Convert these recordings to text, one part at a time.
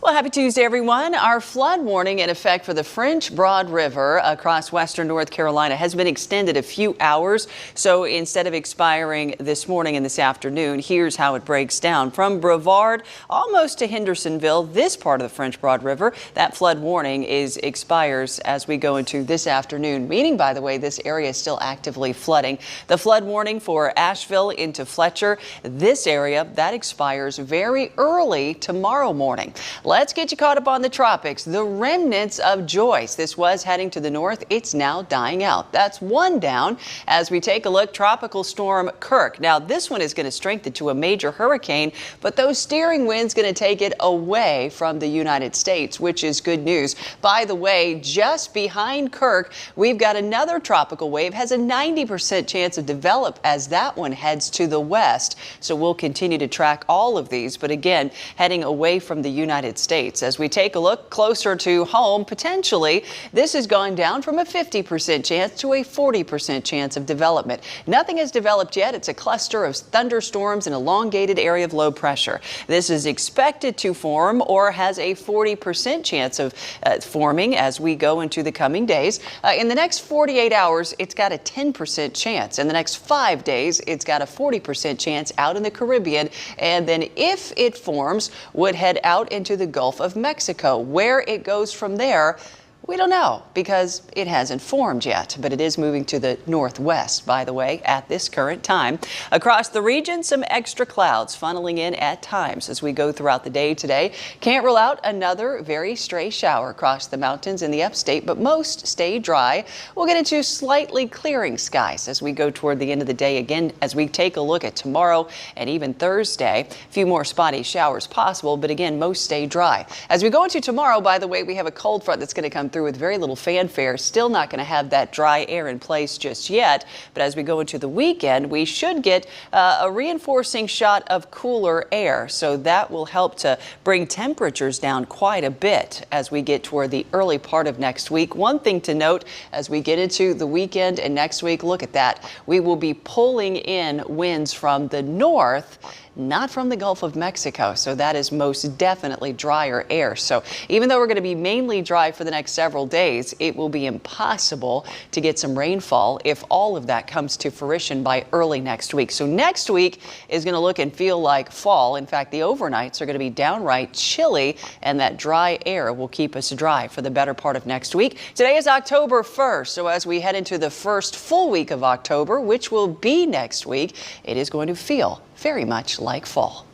Well, happy Tuesday, everyone. Our flood warning in effect for the French Broad River across western North Carolina has been extended a few hours. So instead of expiring this morning and this afternoon, here's how it breaks down. From Brevard almost to Hendersonville, this part of the French Broad River, that flood warning expires as we go into this afternoon, meaning, by the way, this area is still actively flooding. The flood warning for Asheville into Fletcher, this area, that expires very early tomorrow morning. Let's get you caught up on the tropics. The remnants of Joyce. This was heading to the north. It's now dying out. That's one down. As we take a look, Tropical Storm Kirk. Now, this one is going to strengthen to a major hurricane, but those steering winds going to take it away from the United States, which is good news. By the way, just behind Kirk, we've got another tropical wave. Has a 90% chance of develop as that one heads to the west. So we'll continue to track all of these, but again, heading away from the United States. As we take a look closer to home, potentially, this has gone down from a 50% chance to a 40% chance of development. Nothing has developed yet. It's a cluster of thunderstorms and elongated area of low pressure. This is expected to form or has a 40% chance of forming as we go into the coming days. In the next 48 hours, it's got a 10% chance. In the next 5 days, it's got a 40% chance out in the Caribbean. And then if it forms, would head out into the Gulf of Mexico. Where it goes from there, we don't know because it hasn't formed yet, but it is moving to the northwest, by the way, at this current time. Across the region, some extra clouds funneling in at times as we go throughout the day today. Can't rule out another very stray shower across the mountains in the upstate, but most stay dry. We'll get into slightly clearing skies as we go toward the end of the day again as we take a look at tomorrow and even Thursday. A few more spotty showers possible, but again, most stay dry. As we go into tomorrow, by the way, we have a cold front that's going to come through with very little fanfare. Still not going to have that dry air in place just yet. But as we go into the weekend, we should get a reinforcing shot of cooler air. So that will help to bring temperatures down quite a bit as we get toward the early part of next week. One thing to note as we get into the weekend and next week, look at that. We will be pulling in winds from the north, not from the Gulf of Mexico. So that is most definitely drier air. So even though we're going to be mainly dry for the next several days, it will be impossible to get some rainfall if all of that comes to fruition by early next week. So next week is going to look and feel like fall. In fact, the overnights are going to be downright chilly, and that dry air will keep us dry for the better part of next week. Today is October 1st. So as we head into the first full week of October, which will be next week, it is going to feel very much like fall.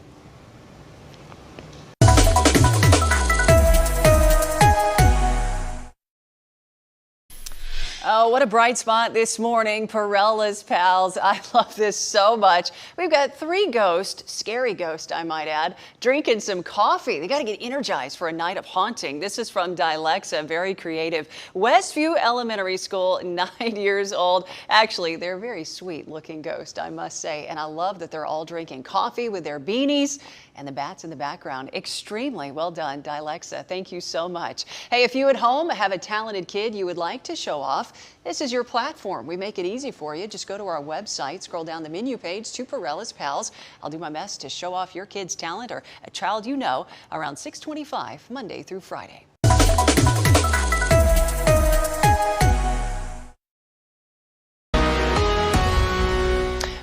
Oh, what a bright spot this morning. Parella's Pals. I love this so much. We've got 3 ghosts, scary ghosts, I might add, drinking some coffee. They got to get energized for a night of haunting. This is from Dilexa, very creative. Westview Elementary School, 9 years old. Actually, they're a very sweet looking ghost, I must say. And I love that they're all drinking coffee with their beanies and the bats in the background. Extremely well done, Dilexa. Thank you so much. Hey, if you at home have a talented kid you would like to show off, this is your platform. We make it easy for you. Just go to our website, scroll down the menu page to Parella's Pals. I'll do my best to show off your kid's talent or a child you know around 6:25 Monday through Friday.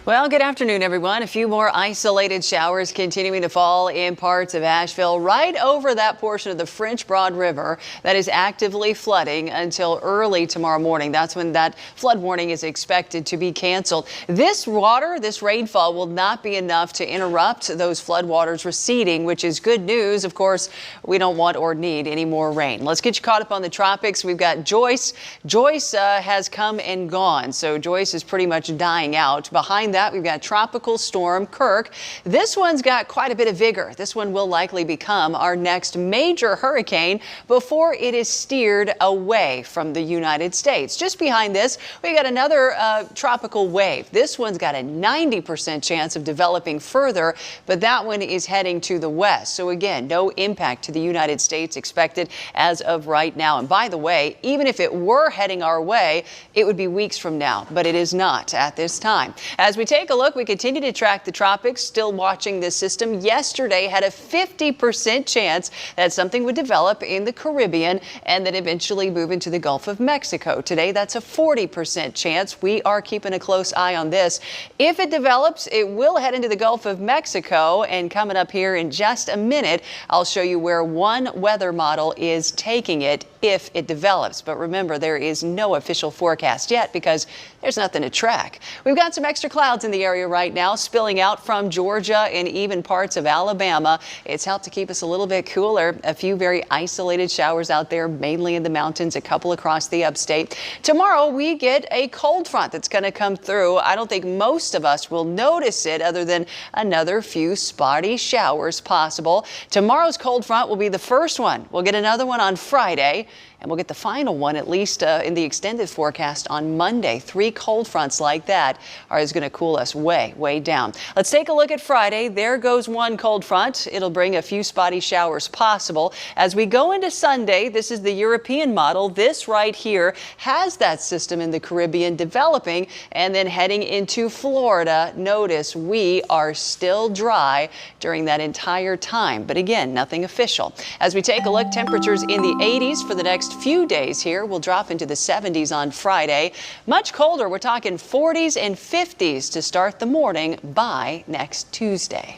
Well, good afternoon, everyone. A few more isolated showers continuing to fall in parts of Asheville, right over that portion of the French Broad River that is actively flooding until early tomorrow morning. That's when that flood warning is expected to be canceled. This water, this rainfall will not be enough to interrupt those floodwaters receding, which is good news. Of course, we don't want or need any more rain. Let's get you caught up on the tropics. We've got Joyce. Joyce has come and gone, so Joyce is pretty much dying out. Behind that, we've got Tropical Storm Kirk. This one's got quite a bit of vigor. This one will likely become our next major hurricane before it is steered away from the United States. Just behind this, we got another tropical wave. This one's got a 90% chance of developing further, but that one is heading to the west. So again, no impact to the United States expected as of right now. And by the way, even if it were heading our way, it would be weeks from now, but it is not at this time. As we we take a look, we continue to track the tropics, still watching this system. Yesterday had a 50% chance that something would develop in the Caribbean and then eventually move into the Gulf of Mexico. Today, that's a 40% chance. We are keeping a close eye on this. If it develops, it will head into the Gulf of Mexico. And coming up here in just a minute, I'll show you where one weather model is taking it if it develops. But remember, there is no official forecast yet because there's nothing to track. We've got some extra clouds in the area right now, spilling out from Georgia and even parts of Alabama. It's helped to keep us a little bit cooler. A few very isolated showers out there, mainly in the mountains, a couple across the upstate. Tomorrow, we get a cold front that's going to come through. I don't think most of us will notice it other than another few spotty showers possible. Tomorrow's cold front will be the first one. We'll get another one on Friday. And we'll get the final one, at least in the extended forecast, on Monday. 3 cold fronts like that is going to cool us way down. Let's take a look at Friday. There goes one cold front. It'll bring a few spotty showers possible. As we go into Sunday, this is the European model. This right here has that system in the Caribbean developing and then heading into Florida. Notice we are still dry during that entire time. But again, nothing official. As we take a look, temperatures in the 80s for the next few days here. Will drop into the 70s on Friday. Much colder. We're talking 40s and 50s to start the morning by next Tuesday.